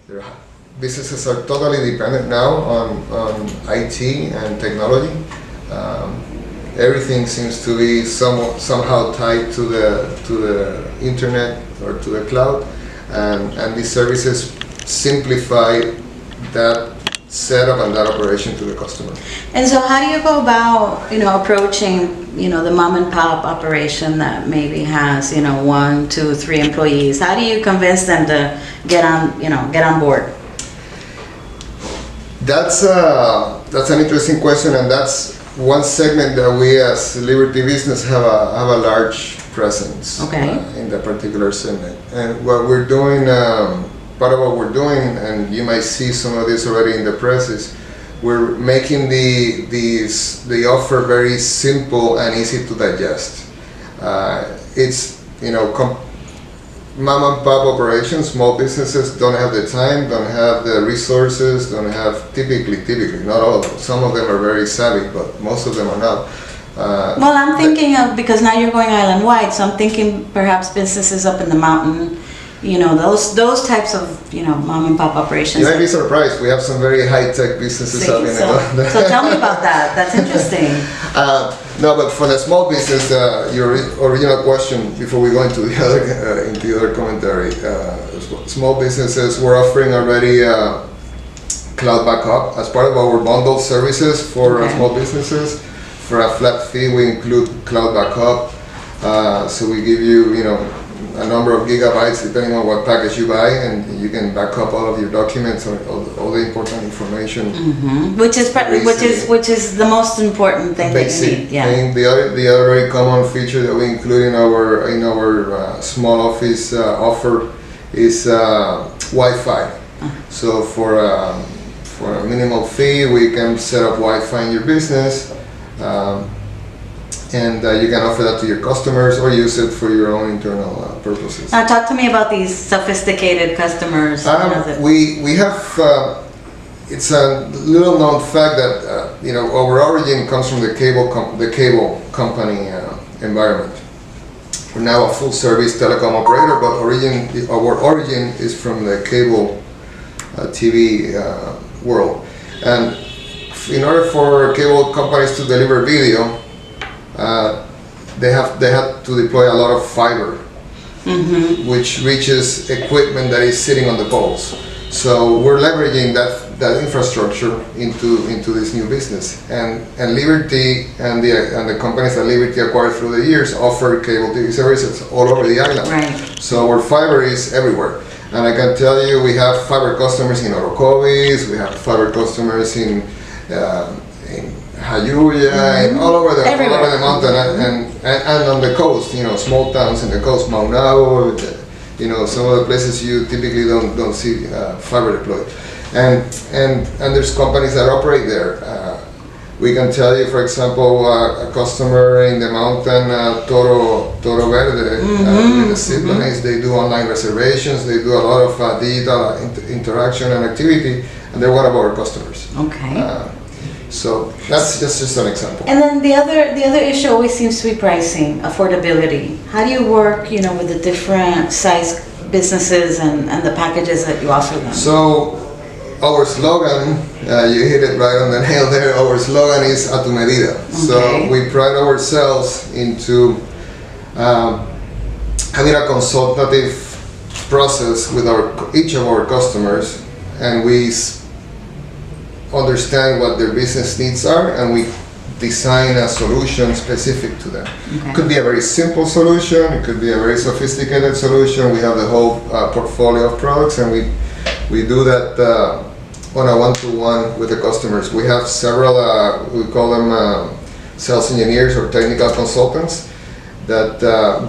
Their businesses are totally dependent now on IT and technology. Everything seems to be somehow tied to the internet or to the cloud, and these services simplify that setup and that operation to the customer. And so how do you go about, approaching, the mom and pop operation that maybe has, 1, 2, 3 employees? How do you convince them to get on board? That's an interesting question, and that's one segment that we as Liberty Business have a large presence. Okay. In that particular segment. And what we're doing, part of what we're doing, and you might see some of this already in the press, is we're making the offer very simple and easy to digest. It's mom and pop operations, small businesses don't have the time, don't have the resources, don't have typically, not all of them. Some of them are very savvy, but most of them are not. Well, I'm thinking of, because now you're going island-wide, so I'm thinking perhaps businesses up in the mountain, those types of, mom and pop operations. You might be surprised, we have some very high-tech businesses out in the mountain. So tell me about that, that's interesting. No, but for the small business, your original question before we go into the other commentary, small businesses, we're offering already cloud backup as part of our bundled services for small businesses. For a flat fee, we include cloud backup. So we give you, a number of gigabytes depending on what package you buy, and you can back up all of your documents or all the important information. Mm-hmm. Which is the most important thing that you need. Yeah. And the other very common feature that we include in our small office offer is Wi-Fi. So for a minimal fee, we can set up Wi-Fi in your business. And you can offer that to your customers or use it for your own internal purposes. Now talk to me about these sophisticated customers. We have, it's a little known fact that our origin comes from the cable company environment. We're now a full service telecom operator, but our origin is from the cable TV world. And in order for cable companies to deliver video, they had to deploy a lot of fiber, which reaches equipment that is sitting on the poles. So we're leveraging that infrastructure into this new business. And Liberty and the companies that Liberty acquired through the years offer cable TV services all over the island. Right. So our fiber is everywhere. And I can tell you, we have fiber customers in Orocovis, we have fiber customers in Jayuya, and all over the mountain, and on the coast, small towns in the coast, Maunabo, some of the places you typically don't see fiber deployed, and there's companies that operate there. We can tell you, for example, a customer in the mountain, Toro Verde, with the ziplines, they do online reservations, they do a lot of digital interaction and activity, and they're one of our customers. Okay. So that's just an example. And then the other issue always seems to be pricing, affordability. How do you work, with the different size businesses and the packages that you offer them? So our slogan, you hit it right on the nail there. Our slogan is "A tu medida." Okay. So we pride ourselves into having a consultative process with each of our customers, and we understand what their business needs are, and we design a solution specific to them. Okay. It could be a very simple solution, it could be a very sophisticated solution. We have the whole portfolio of products, and we do that on a one-to-one with the customers. We have several, we call them sales engineers or technical consultants that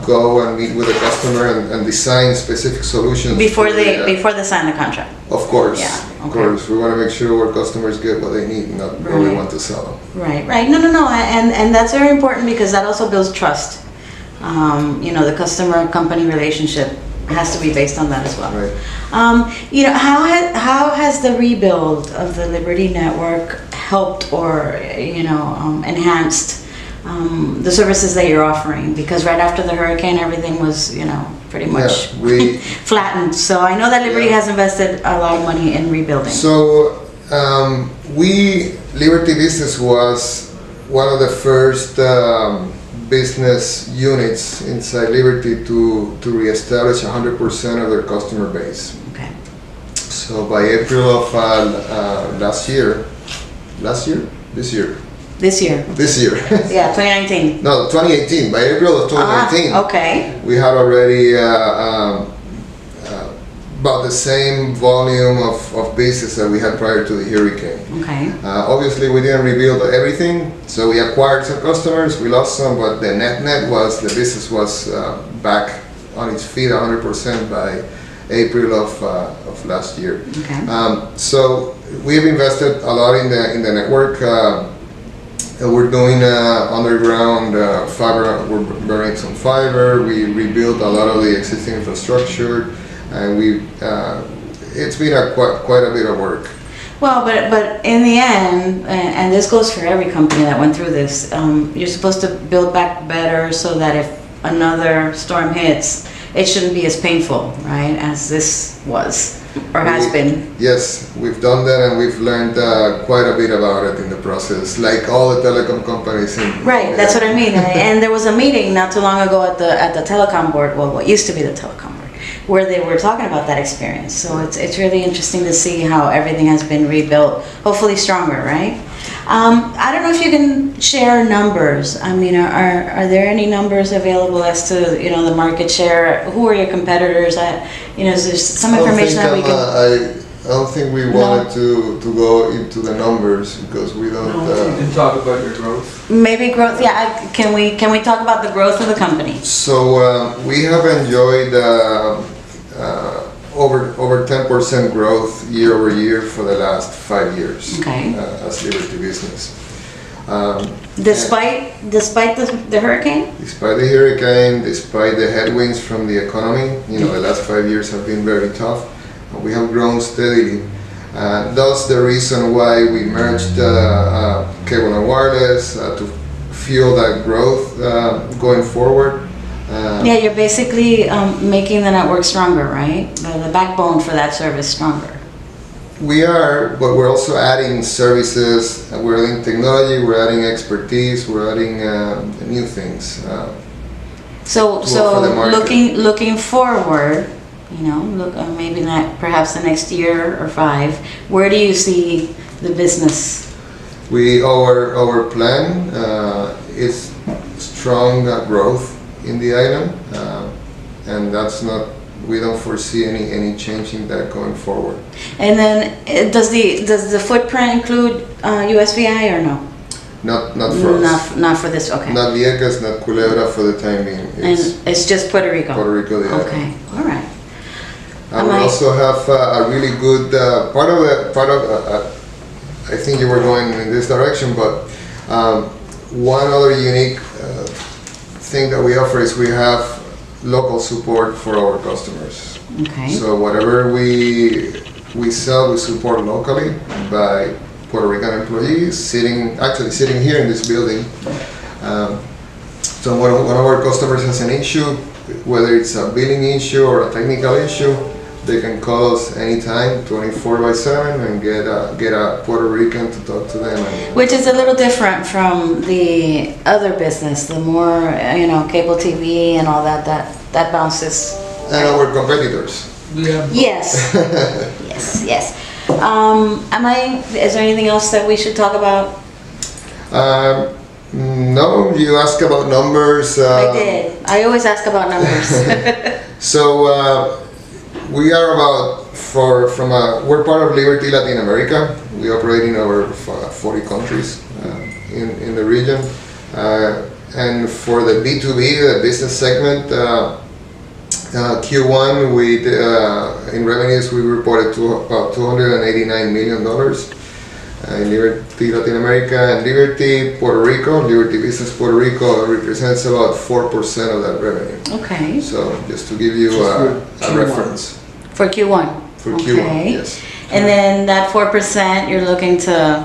go and meet with the customer and design specific solutions before they sign the contract. Of course, yeah. Okay. Of course, we want to make sure our customers get what they need, not what we want to sell them. Right. No, and that's very important because that also builds trust. The customer-company relationship has to be based on that as well. Right. How has the rebuild of the Liberty Network helped or enhanced the services that you're offering? Because right after the hurricane, everything was pretty much Yeah, we flattened. So I know that Liberty Yeah. has invested a lot of money in rebuilding. So Liberty Business was one of the first business units inside Liberty to reestablish 100% of their customer base. Okay. So by April of this year, This year. Yeah, 2019. no, 2018. By April of 2018, Okay. we had already about the same volume of business that we had prior to the hurricane. Okay. Obviously, we didn't rebuild everything, so we acquired some customers, we lost some, but the net was the business was back on its feet 100% by April of last year. Okay. So we've invested a lot in the network. We're doing underground fiber. We're burning some fiber. We rebuilt a lot of the existing infrastructure, and it's been quite a bit of work. Well, but in the end, and this goes for every company that went through this, you're supposed to build back better so that if another storm hits, it shouldn't be as painful, right, as this was or has been. Yes, we've done that, and we've learned quite a bit about it in the process, like all the telecom companies. Right, that's what I mean. And there was a meeting not too long ago at the telecom board, well, what used to be the telecom board, where they were talking about that experience. So it's really interesting to see how everything has been rebuilt, hopefully stronger, right? I don't know if you can share numbers. I mean, are there any numbers available as to, the market share? Who are your competitors? Is there some information that we can... I don't think we wanted to go into the numbers because we don't. You can talk about your growth. Maybe growth, yeah. Can we talk about the growth of the company? So we have enjoyed over 10% growth year over year for the last 5 years. Okay. As Liberty Business. Despite the hurricane? Despite the hurricane, despite the headwinds from the economy, the last 5 years have been very tough. We have grown steadily. That's the reason why we merged Cable and Wireless to fuel that growth going forward. Yeah, you're basically making the network stronger, right? The backbone for that service stronger. We are, but we're also adding services, we're adding technology, we're adding expertise, we're adding new things. So for the market. looking forward, maybe not perhaps the next year or 5, where do you see the business? Our plan is strong growth in the island, and we don't foresee any change in that going forward. And then does the footprint include USVI or no? Not for us. Not for this. Okay. Not Vieques, not Culebra for the time being. And it's just Puerto Rico. Puerto Rico, yeah. Okay. All right. We also have a really good part of. I think you were going in this direction, but one other unique thing that we offer is we have local support for our customers. Okay. So whatever we sell, we support locally by Puerto Rican employees sitting here in this building. So when one of our customers has an issue, whether it's a billing issue or a technical issue, they can call us anytime, 24/7, and get a Puerto Rican to talk to them. Which is a little different from the other business, the more cable TV and all that bounces. And our competitors. Yeah. Yes. yes. Is there anything else that we should talk about? No, you asked about numbers. I did. I always ask about numbers. So we are we're part of Liberty Latin America. We operate in over 40 countries in the region. And for the B2B, the business segment, Q1, in revenues, we reported to about $289 million. In Liberty Latin America and Liberty Puerto Rico, Liberty Business Puerto Rico represents about 4% of that revenue. Okay. So just to give you a reference. For Q1? For Q1, Okay. yes. And then that 4%, you're looking to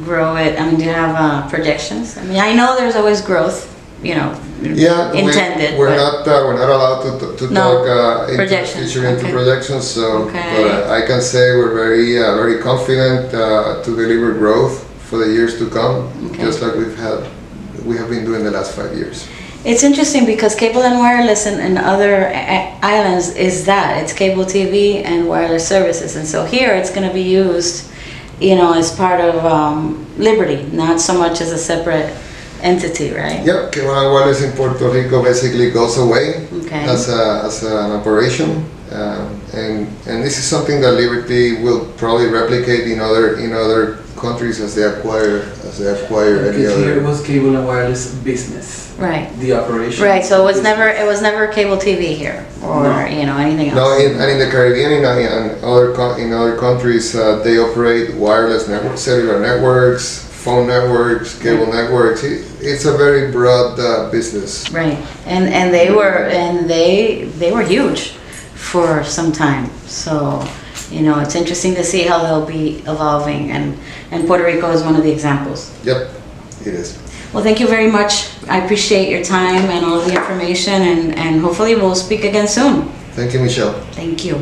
grow it. I mean, do you have projections? I mean, I know there's always growth. Yeah, intended. we're but- not allowed to No, talk into projections, future into okay. projections. So, Okay. but I can say we're very confident to deliver growth for the years to come, Okay. just like we have been doing the last 5 years. It's interesting because cable and wireless in other islands is that it's cable TV and wireless services, and so here it's going to be used, as part of Liberty, not so much as a separate entity, right? Yep, Cable and Wireless in Puerto Rico basically goes away Okay. as an operation, and this is something that Liberty will probably replicate in other countries as they acquire any Because here it other. was cable and wireless business, Right. the operation. Right. So it was business. never cable TV here or No. anything else. No, and in the Caribbean and in other countries, they operate wireless network, cellular networks, phone networks, cable networks. It's a very broad business. Right, and they were huge for some time. So, it's interesting to see how they'll be evolving, and Puerto Rico is one of the examples. Yep, it is. Well, thank you very much. I appreciate your time and all of the information, and hopefully we'll speak again soon. Thank you, Michelle. Thank you.